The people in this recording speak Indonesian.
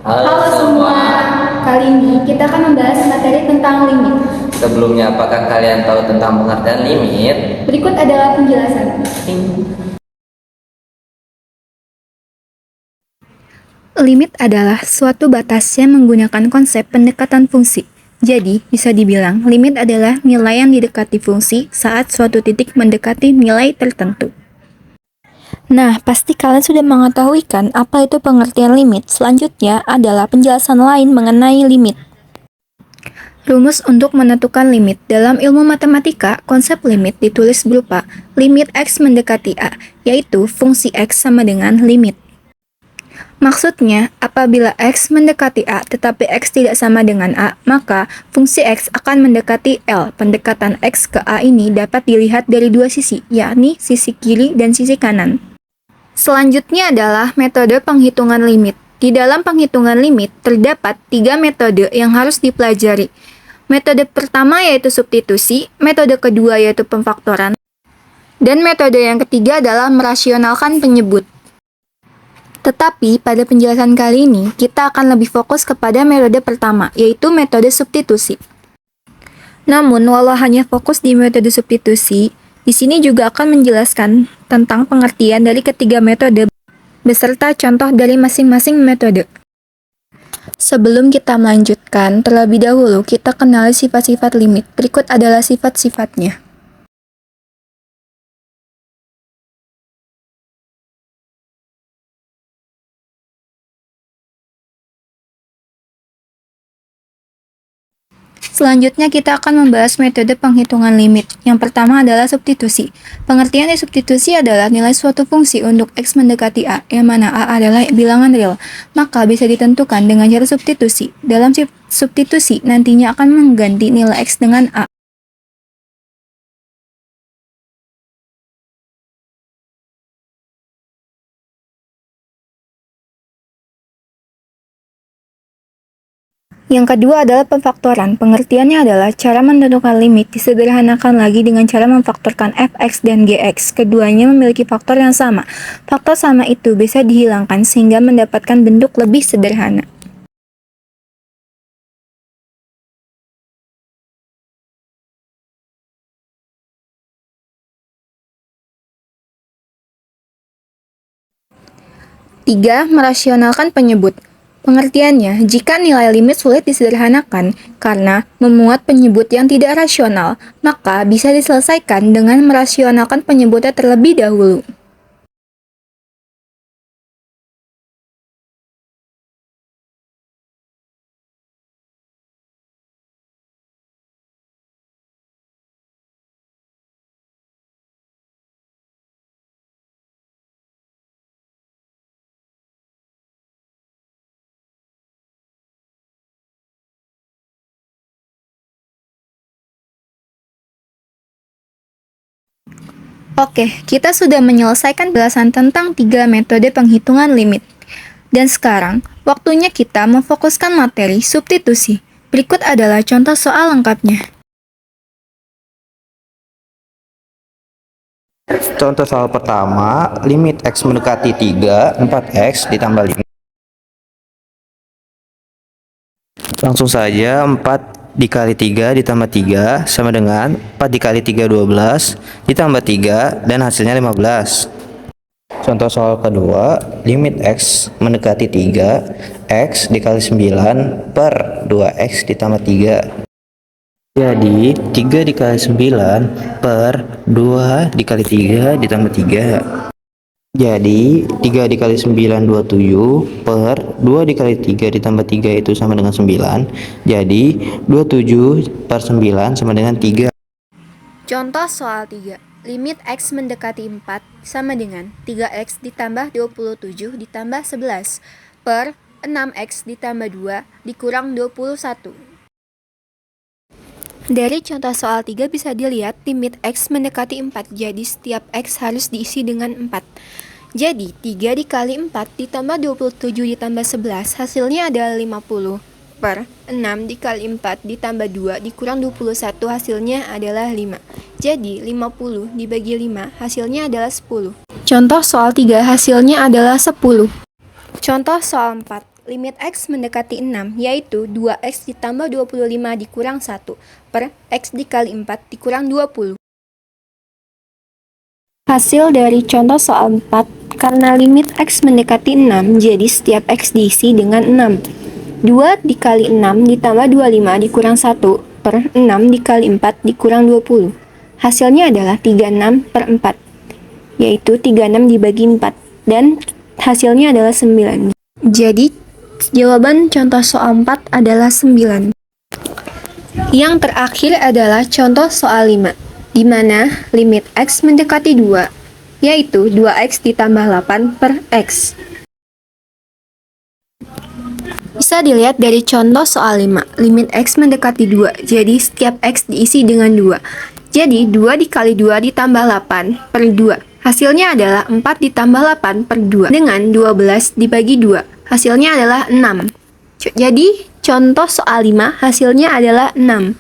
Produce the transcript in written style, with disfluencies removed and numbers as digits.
Halo Halo semua, semua, kali ini kita akan membahas materi tentang limit. sebelumnya apakah kalian tahu tentang pengertian limit? Berikut adalah penjelasan. Limit adalah suatu batas yang menggunakan konsep pendekatan fungsi. Jadi, bisa dibilang limit adalah nilai yang didekati fungsi saat suatu titik mendekati nilai tertentu. Nah, pasti kalian sudah mengetahui kan apa itu pengertian limit. Selanjutnya adalah penjelasan lain mengenai limit. Rumus untuk menentukan limit. Dalam ilmu matematika, konsep limit ditulis berupa limit X mendekati A, yaitu fungsi X sama dengan limit. Maksudnya, apabila X mendekati A tetapi X tidak sama dengan A, maka fungsi X akan mendekati L. Pendekatan X ke A ini dapat dilihat dari dua sisi, yakni sisi kiri dan sisi kanan. Selanjutnya adalah metode penghitungan limit. Di dalam penghitungan limit, terdapat 3 metode yang harus dipelajari. Metode pertama yaitu substitusi, metode kedua yaitu pemfaktoran, dan metode yang ketiga adalah merasionalkan penyebut. Tetapi pada penjelasan kali ini, kita akan lebih fokus kepada metode pertama, yaitu metode substitusi. Namun, walau hanya fokus di metode substitusi, di sini juga akan menjelaskan tentang pengertian dari ketiga metode beserta contoh dari masing-masing metode. Sebelum kita melanjutkan, terlebih dahulu kita kenali sifat-sifat limit. Berikut adalah sifat-sifatnya. Selanjutnya kita akan membahas metode penghitungan limit. Yang pertama adalah substitusi. Pengertian dari substitusi adalah nilai suatu fungsi untuk X mendekati A, yang mana A adalah bilangan real, maka bisa ditentukan dengan cara substitusi. Dalam substitusi, nantinya akan mengganti nilai X dengan A. Yang kedua adalah pemfaktoran. Pengertiannya adalah cara menentukan limit disederhanakan lagi dengan cara memfaktorkan fx dan gx. Keduanya memiliki faktor yang sama. Faktor sama itu bisa dihilangkan sehingga mendapatkan bentuk lebih sederhana. Tiga, merasionalkan penyebut. Pengertiannya, jika nilai limit sulit disederhanakan karena memuat penyebut yang tidak rasional, maka bisa diselesaikan dengan merasionalkan penyebutnya terlebih dahulu. Oke, kita sudah menyelesaikan penjelasan tentang 3 metode penghitungan limit. Dan sekarang, waktunya kita memfokuskan materi substitusi. Berikut adalah contoh soal lengkapnya. Contoh soal pertama, limit X mendekati 3, 4X ditambah 5. Langsung saja, 4 dikali 3 ditambah 3 sama dengan 4 dikali 3, 12 ditambah 3 dan hasilnya 15. Contoh soal kedua, limit X mendekati 3, X dikali 9 per 2X ditambah 3. Jadi 3 dikali 9 per 2 dikali 3 ditambah 3. Jadi 3 dikali 9 27 per 2 dikali 3 ditambah 3 itu sama dengan 9. Jadi 27 per 9 sama dengan 3. Contoh soal 3. Limit X mendekati 4 sama dengan 3X ditambah 27 ditambah 11 per 6X ditambah 2 dikurang 21. Dari contoh soal 3 bisa dilihat limit X mendekati 4, jadi setiap X harus diisi dengan 4. Jadi 3 dikali 4 ditambah 27 ditambah 11 hasilnya adalah 50 per 6 dikali 4 ditambah 2 dikurang 21 hasilnya adalah 5. Jadi 50 dibagi 5 hasilnya adalah 10. Contoh soal 3 hasilnya adalah 10. Contoh soal 4. limit X mendekati 6, yaitu 2X ditambah 25 dikurang 1 per X dikali 4 dikurang 20. Hasil dari contoh soal 4, karena limit X mendekati 6, jadi setiap X diisi dengan 6. 2 dikali 6 ditambah 25 dikurang 1 per 6 dikali 4 dikurang 20. Hasilnya adalah 36 per 4, yaitu 36 dibagi 4, dan hasilnya adalah 9. Jadi, jawaban contoh soal 4 adalah 9. Yang terakhir adalah contoh soal 5, di mana limit X mendekati 2, yaitu 2X ditambah 8 per X. Bisa dilihat dari contoh soal 5, limit X mendekati 2, jadi setiap X diisi dengan 2. Jadi 2 dikali 2 ditambah 8 per 2. Hasilnya adalah 4 ditambah 8 per 2 dengan 12 dibagi 2. Hasilnya adalah 6. Jadi contoh soal 5 hasilnya adalah 6.